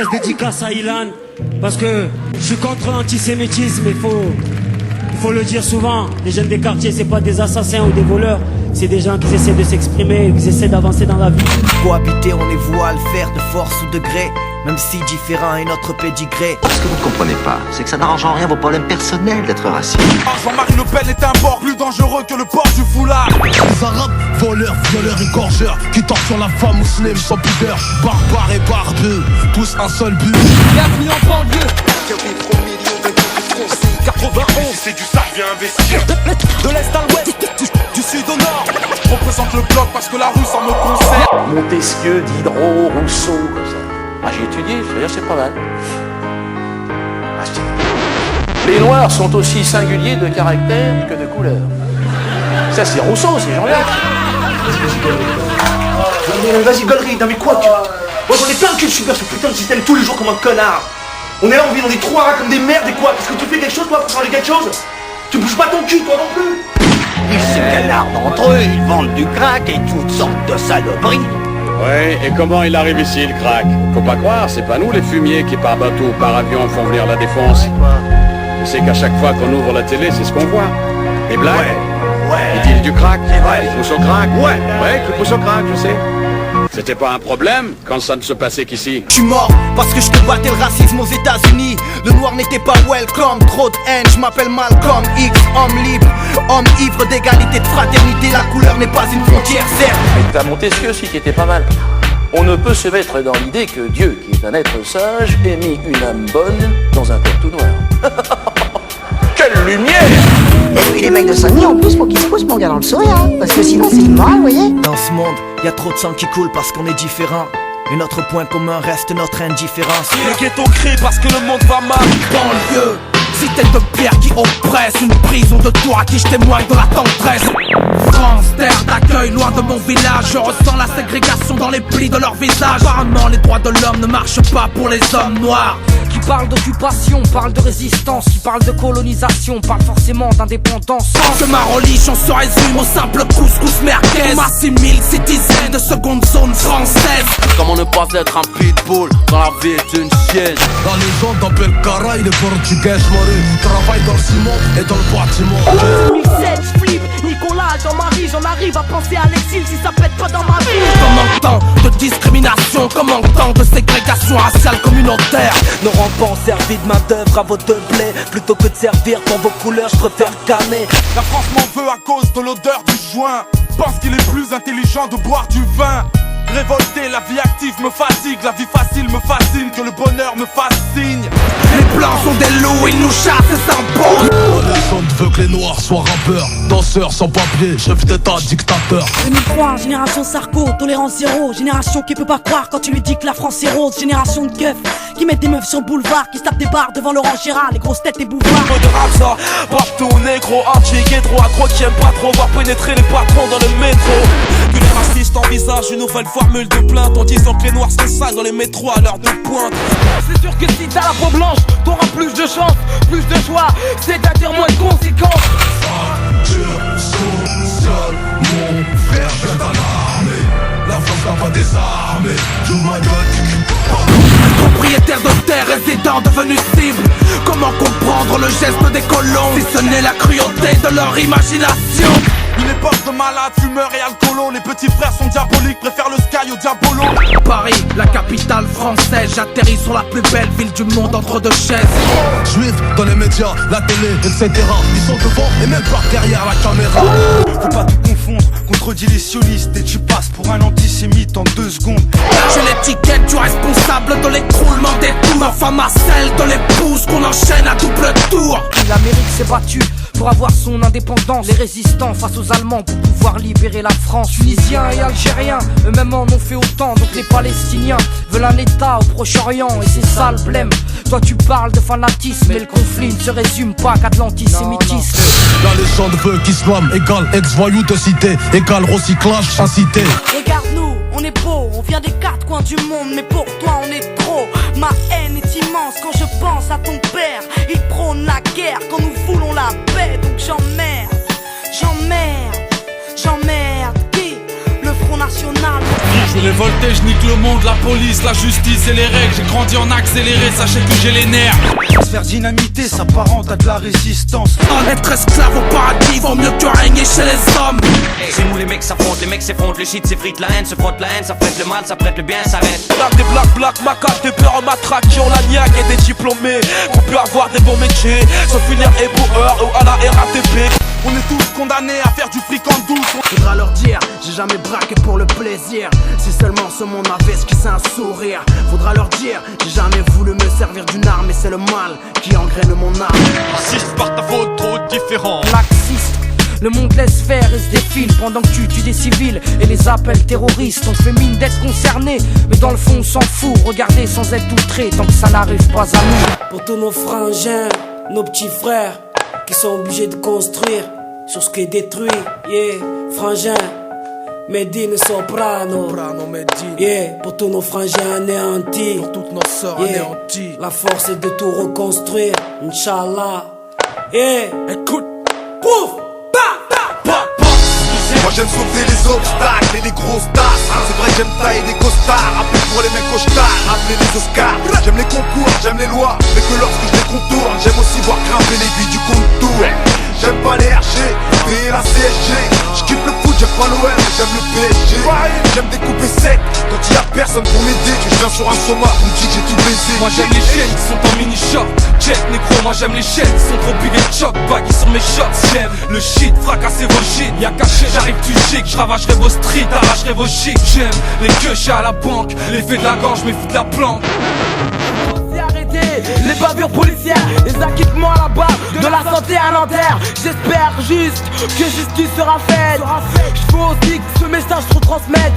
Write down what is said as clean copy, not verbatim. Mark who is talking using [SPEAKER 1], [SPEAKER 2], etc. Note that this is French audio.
[SPEAKER 1] grosse dédicace à Ilan, parce que je suis contre l'antisémitisme, il faut le dire souvent. Les jeunes des quartiers, c'est pas des assassins ou des voleurs, c'est des gens qui essaient de s'exprimer, qui essaient d'avancer dans la vie.
[SPEAKER 2] Cohabiter, on est voué à le faire de force ou de gré, même si différent est notre pédigré.
[SPEAKER 3] Ce que vous ne comprenez pas, c'est que ça n'arrange en rien vos problèmes personnels d'être raciste.
[SPEAKER 4] Jean-Marie Le Pen est un porc plus dangereux que le port du foulard.
[SPEAKER 5] Les arabes, voleurs, violeurs et gorgeurs, qui torturent la femme musulmane sans pudeur. Barbares et barbeux, tous un seul but.
[SPEAKER 6] Bienvenue en banlieue.
[SPEAKER 4] 91, c'est du sale bien investir.
[SPEAKER 6] De l'est à l'ouest,
[SPEAKER 4] Du sud au nord, je représente le bloc parce que la rue ça me concerne.
[SPEAKER 7] Montesquieu, Diderot, Rousseau, comme ça. Ah, j'ai étudié, je veux dire, c'est pas mal. Les Noirs sont aussi singuliers de caractère que de couleur. Ça, c'est Rousseau, ces gens-là.
[SPEAKER 2] Vas-y, gaulerie, non mais quoi tu... Moi j'en ai plein de cul de subir ce putain de système tous les jours comme un connard. On est là, on vit dans des trous à rats comme des merdes et quoi? Est-ce que tu fais quelque chose toi pour changer quelque chose? Tu bouges pas ton cul toi non plus.
[SPEAKER 8] Ils se canardent entre eux, ils vendent du crack et toutes sortes de saloperies.
[SPEAKER 9] Ouais, et comment il arrive ici le crack? Faut pas croire, c'est pas nous les fumiers qui par bateau ou par avion font venir la défense. C'est qu'à chaque fois qu'on ouvre la télé, c'est ce qu'on voit. Les blagues, ils disent du crack, ils poussent au crack, ils poussent au crack, je sais. C'était pas un problème quand ça ne se passait qu'ici.
[SPEAKER 2] Je suis mort parce que je combattais le racisme aux États-Unis. Le noir n'était pas welcome, trop de haine. Je m'appelle Malcolm X, homme libre, homme ivre d'égalité, de fraternité. La couleur n'est pas une frontière, certes.
[SPEAKER 7] Et t'as Montesquieu aussi qui était pas mal. On ne peut se mettre dans l'idée que Dieu, qui est un être sage, ait mis une âme bonne dans un corps tout noir. Quelle lumière!
[SPEAKER 8] Et puis les mecs de Saint-Denis en plus, faut qu'ils se poussent mon gars dans le sourire, hein, parce que sinon c'est immoral, vous voyez.
[SPEAKER 2] Dans ce monde, y a trop de sang qui coule parce qu'on est différent. Et notre point commun reste notre indifférence.
[SPEAKER 4] Le ghetto crie parce que le monde va mal.
[SPEAKER 5] Banlieue, cité de pierre qui oppresse, une prison de tour à qui je témoigne de la tendresse. France, terre d'accueil, loin de mon village, je ressens la ségrégation dans les plis de leur visage. Apparemment les droits de l'homme ne marchent pas pour les hommes noirs.
[SPEAKER 6] Qui parle d'occupation, parle de résistance, qui parle de colonisation, parle forcément d'indépendance.
[SPEAKER 5] Que ma religion se résume au simple couscous merguez. On m'assimile citoyen de seconde zone française.
[SPEAKER 4] Comment ne pas être un pitbull quand la vie est une chienne?
[SPEAKER 5] La légende d'Abel Cara, il est portugais, je travaille dans le ciment et dans le bâtiment.
[SPEAKER 6] 2007, je flippe, Nicolas dans ma vie, j'en arrive à penser à l'exil si ça pète pas dans ma vie.
[SPEAKER 5] Comme en temps de discrimination, comme en temps de ségrégation raciale communautaire.
[SPEAKER 2] Nos rampants servis de main d'œuvre à vos deux blés. Plutôt que de servir pour vos couleurs, je préfère canner.
[SPEAKER 4] La France m'en veut à cause de l'odeur du joint. Pense qu'il est plus intelligent de boire du vin. Révolté, la vie active me fatigue, la vie facile me fascine, que le bonheur me fascine.
[SPEAKER 5] Les blancs sont des loups, ils nous chassent et s'imposent. La légende veut que les noirs soient rappeurs, danseurs sans papier, chef d'état, dictateur.
[SPEAKER 6] 2003, génération Sarko, tolérance zéro. Génération qui peut pas croire quand tu lui dis que la France est rose. Génération de keufs qui mettent des meufs sur le boulevard, qui se tapent des barres devant Laurent Gérard, les grosses têtes et bouvards.
[SPEAKER 4] De rap partout, négro, anti, ghetto, accro qui aime pas trop voir pénétrer les patrons dans le métro. Que les racistes envisagent une nouvelle formule de plainte en disant que les noirs sont sales dans les métros à l'heure de pointe.
[SPEAKER 6] C'est sûr que si t'as la peau blanche, t'auras plus de chance, plus de choix, c'est-à-dire moins de conséquences.
[SPEAKER 5] Dieu social, mon frère vient dans l'armée. La France n'a pas désarmé, tout ma gueule. Propriétaire de terre, résident devenu cible. Comment comprendre le geste des colons si ce n'est la cruauté de leur imagination?
[SPEAKER 4] Une époque de malades, fumeurs et alcoolos. Les petits frères sont diaboliques, préfèrent le sky au diabolo.
[SPEAKER 5] Paris, la capitale française, j'atterris sur la plus belle ville du monde entre deux chaises. Juifs dans les médias, la télé, etc. Ils sont devant et même par derrière la caméra.
[SPEAKER 4] Faut pas tout confondre, contredis les sionistes et tu passes pour un antisémite en 2 secondes.
[SPEAKER 5] J'ai l'étiquette du responsable de l'écroulement des tours. Enfin ma celle de l'épouse qu'on enchaîne à double tour.
[SPEAKER 6] L'Amérique s'est battue pour avoir son indépendance. Les résistants face aux Allemands pour pouvoir libérer la France. Tunisiens et Algériens, eux-mêmes en ont fait autant. Donc les Palestiniens veulent un État au Proche-Orient et c'est ça le blême. Toi tu parles de fanatisme, mais le conflit ne se résume pas qu'à de l'antisémitisme.
[SPEAKER 5] La légende veut qu'islam égale ex-voyou de cité, égale recyclage incité.
[SPEAKER 6] Regarde-nous, on est beau, on vient des 4 coins du monde, mais pour toi on est trop. Ma haine est immense quand je pense à ton père. Il prône la guerre quand nous voulons la paix. Donc j'emmerde qui? Le Front National.
[SPEAKER 10] Je suis révolté, je nique le monde, la police, la justice et les règles. J'ai grandi en accéléré, sachez que j'ai les nerfs.
[SPEAKER 11] Se faire dynamiter, ça s'apparente à de la résistance.
[SPEAKER 10] Être esclave au paradis vaut mieux que régner chez les hommes.
[SPEAKER 12] C'est nous les mecs s'affrontent, les mecs s'effrontent, le shit s'effrite, la haine se frotte, la haine ça prête le mal, ça prête le bien, ça reste.
[SPEAKER 4] Des black, macaques, des peurs en matraque qui ont la niaque et des diplômés qu'on peut avoir des bons métiers, sauf finir éboueur ou à la RATP.
[SPEAKER 10] On est tous condamnés à faire du fric en douce.
[SPEAKER 11] Faudra leur dire, j'ai jamais braqué pour le plaisir. Si seulement ce monde avait esquissé un sourire. Faudra leur dire, j'ai jamais voulu me servir d'une arme, et c'est le mal qui engraine mon âme.
[SPEAKER 10] Raciste par ta faute, trop différent.
[SPEAKER 6] Laxiste, le monde laisse faire et se défile pendant que tu tues des civils et les appels terroristes. On fait mine d'être concerné, mais dans le fond on s'en fout. Regardez sans être outré tant que ça n'arrive pas à nous.
[SPEAKER 1] Pour tous nos frangins, nos petits frères qui sont obligés de construire sur ce qui est détruit. Yeah, frangins, Medine Soprano. Yeah, pour tous nos frangins anéantis.
[SPEAKER 10] Pour toutes nos sœurs anéanties.
[SPEAKER 1] La force est de tout reconstruire, Inch'Allah. Yeah,
[SPEAKER 10] écoute,
[SPEAKER 1] pouf.
[SPEAKER 5] Moi j'aime sauter les obstacles et les grosses tasses. C'est vrai que j'aime tailler des costards, appeler pour les mecs costards, appeler les Oscars. J'aime les concours, j'aime les lois, mais que lorsque je les contourne. J'aime aussi voir grimper l'aiguille du contour. J'aime pas les RG, payer la CSG. J'kiffe le foot, j'aime pas l'OM, mais j'aime le PSG. J'aime découper sec, quand il y a personne pour m'aider. Que je viens sur un soma, on me dit que j'ai tout baisé.
[SPEAKER 10] moi j'aime les chaînes qui sont en mini-shop. Check négro, moi j'aime les chaînes qui sont trop big et choc. Baggy sur mes shots, j'aime le shit, fracasser vos shit. Y'a caché, j'arrive tu chic, j'ravagerai vos streets, arracherai vos chics. J'aime les queues à la banque, l'effet de la gorge, mes fous de la planque.
[SPEAKER 6] Les bavures policières, les acquittements à la barre, de la santé à Nanterre. J'espère juste que justice sera faite. Je veux aussi que ce message se retransmette.